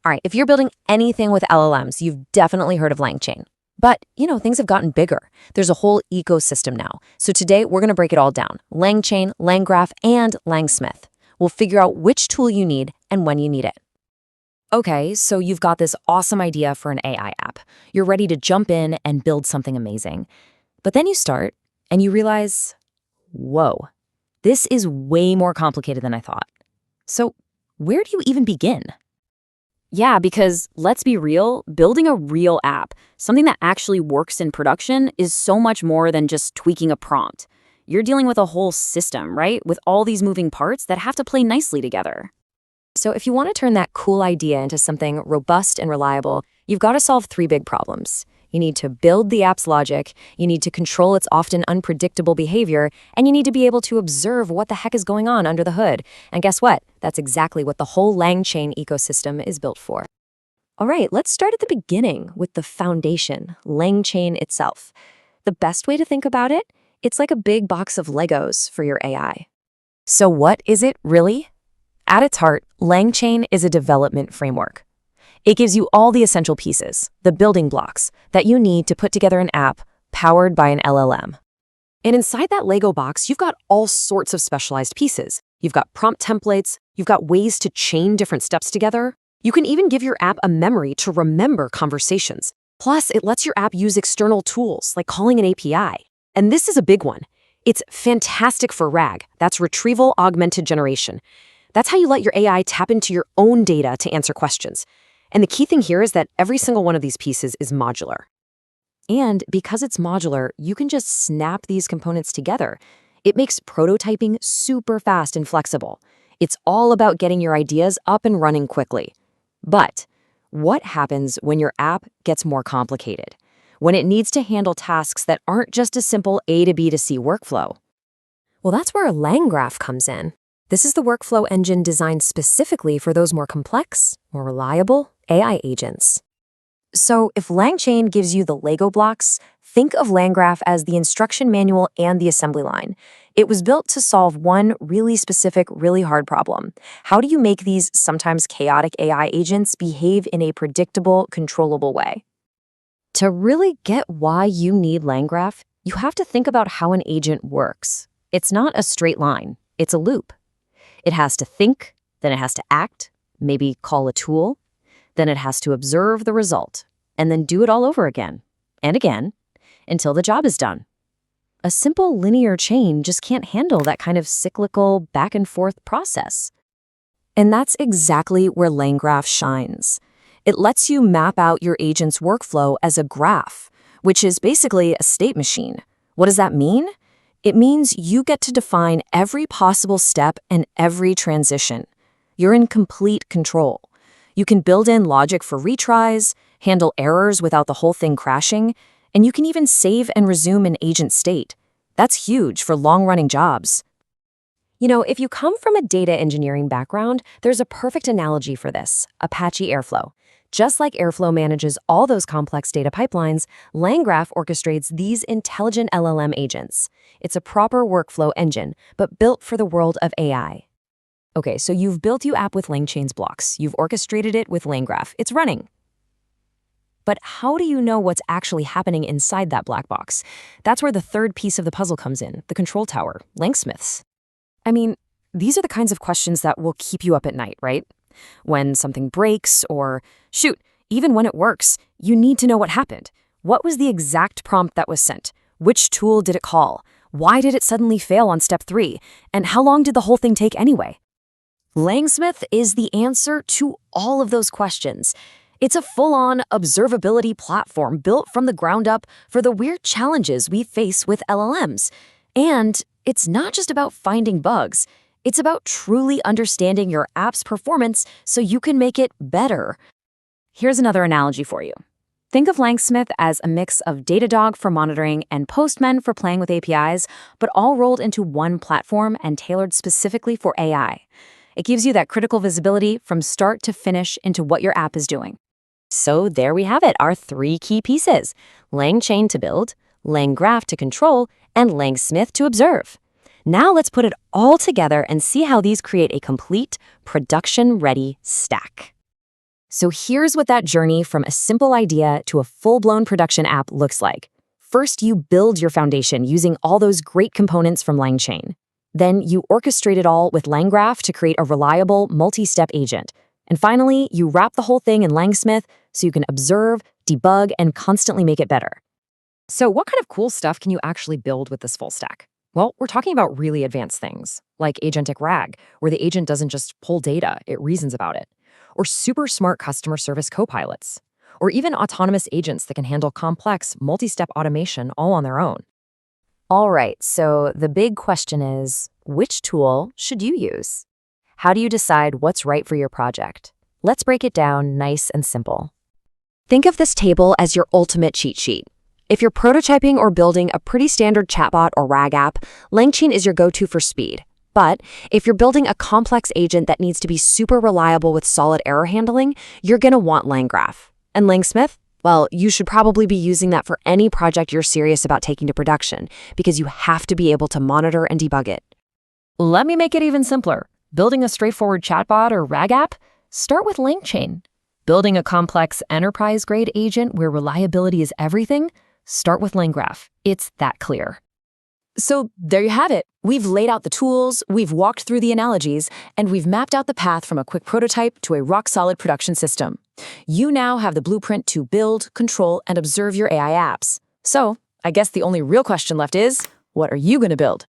All right, if you're building anything with LLMs, you've definitely heard of LangChain. But, things have gotten bigger. There's a whole ecosystem now. So today, we're going to break it all down. LangChain, LangGraph, and LangSmith. We'll figure out which tool you need and when you need it. Okay, so you've got this awesome idea for an AI app. You're ready to jump in and build something amazing. But then you start, and you realize, whoa, this is way more complicated than I thought. So where do you even begin? Yeah, because let's be real, building a real app, something that actually works in production, is so much more than just tweaking a prompt. You're dealing with a whole system, right? With all these moving parts that have to play nicely together. So if you want to turn that cool idea into something robust and reliable, you've got to solve three big problems. You need to build the app's logic, you need to control its often unpredictable behavior, and you need to be able to observe what the heck is going on under the hood. And guess what? That's exactly what the whole LangChain ecosystem is built for. All right, let's start at the beginning with the foundation, LangChain itself. The best way to think about it, it's like a big box of Legos for your AI. So what is it really? At its heart, LangChain is a development framework. It gives you all the essential pieces, the building blocks, that you need to put together an app powered by an LLM. And inside that Lego box, you've got all sorts of specialized pieces. You've got prompt templates, you've got ways to chain different steps together. You can even give your app a memory to remember conversations. Plus, it lets your app use external tools, like calling an API. And this is a big one. It's fantastic for RAG, that's Retrieval Augmented Generation. That's how you let your AI tap into your own data to answer questions. And the key thing here is that every single one of these pieces is modular. And because it's modular, you can just snap these components together. It makes prototyping super fast and flexible. It's all about getting your ideas up and running quickly. But what happens when your app gets more complicated? When it needs to handle tasks that aren't just a simple A to B to C workflow? Well, that's where LangGraph comes in. This is the workflow engine designed specifically for those more complex, more reliable AI agents. So if LangChain gives you the Lego blocks, think of LangGraph as the instruction manual and the assembly line. It was built to solve one really specific, really hard problem. How do you make these sometimes chaotic AI agents behave in a predictable, controllable way? To really get why you need LangGraph, you have to think about how an agent works. It's not a straight line, it's a loop. It has to think, then it has to act, maybe call a tool, then it has to observe the result, and then do it all over again, and again, until the job is done. A simple linear chain just can't handle that kind of cyclical back-and-forth process. And that's exactly where LangGraph shines. It lets you map out your agent's workflow as a graph, which is basically a state machine. What does that mean? It means you get to define every possible step and every transition. You're in complete control. You can build in logic for retries, handle errors without the whole thing crashing, and you can even save and resume an agent state. That's huge for long-running jobs. If you come from a data engineering background, there's a perfect analogy for this: Apache Airflow. Just like Airflow manages all those complex data pipelines, LangGraph orchestrates these intelligent LLM agents. It's a proper workflow engine, but built for the world of AI. Okay, so you've built your app with LangChain's blocks. You've orchestrated it with LangGraph. It's running. But how do you know what's actually happening inside that black box? That's where the third piece of the puzzle comes in, the control tower, LangSmiths. I mean, these are the kinds of questions that will keep you up at night, right? When something breaks, or shoot, even when it works, you need to know what happened. What was the exact prompt that was sent? Which tool did it call? Why did it suddenly fail on step 3? And how long did the whole thing take anyway? LangSmith is the answer to all of those questions. It's a full-on observability platform built from the ground up for the weird challenges we face with LLMs. And it's not just about finding bugs. It's about truly understanding your app's performance so you can make it better. Here's another analogy for you. Think of LangSmith as a mix of Datadog for monitoring and Postman for playing with APIs, but all rolled into one platform and tailored specifically for AI. It gives you that critical visibility from start to finish into what your app is doing. So there we have it, our three key pieces: LangChain to build, LangGraph to control, and LangSmith to observe. Now let's put it all together and see how these create a complete, production-ready stack. So here's what that journey from a simple idea to a full-blown production app looks like. First, you build your foundation using all those great components from LangChain. Then you orchestrate it all with LangGraph to create a reliable, multi-step agent. And finally, you wrap the whole thing in LangSmith so you can observe, debug, and constantly make it better. So what kind of cool stuff can you actually build with this full stack? Well, we're talking about really advanced things, like agentic RAG, where the agent doesn't just pull data, it reasons about it. Or super smart customer service copilots. Or even autonomous agents that can handle complex, multi-step automation all on their own. All right, so the big question is, which tool should you use? How do you decide what's right for your project? Let's break it down nice and simple. Think of this table as your ultimate cheat sheet. If you're prototyping or building a pretty standard chatbot or RAG app, LangChain is your go-to for speed. But if you're building a complex agent that needs to be super reliable with solid error handling, you're going to want LangGraph. And LangSmith? Well, you should probably be using that for any project you're serious about taking to production, because you have to be able to monitor and debug it. Let me make it even simpler. Building a straightforward chatbot or RAG app? Start with LangChain. Building a complex enterprise-grade agent where reliability is everything? Start with LangGraph. It's that clear. So there you have it. We've laid out the tools, we've walked through the analogies, and we've mapped out the path from a quick prototype to a rock-solid production system. You now have the blueprint to build, control, and observe your AI apps. So I guess the only real question left is, what are you going to build?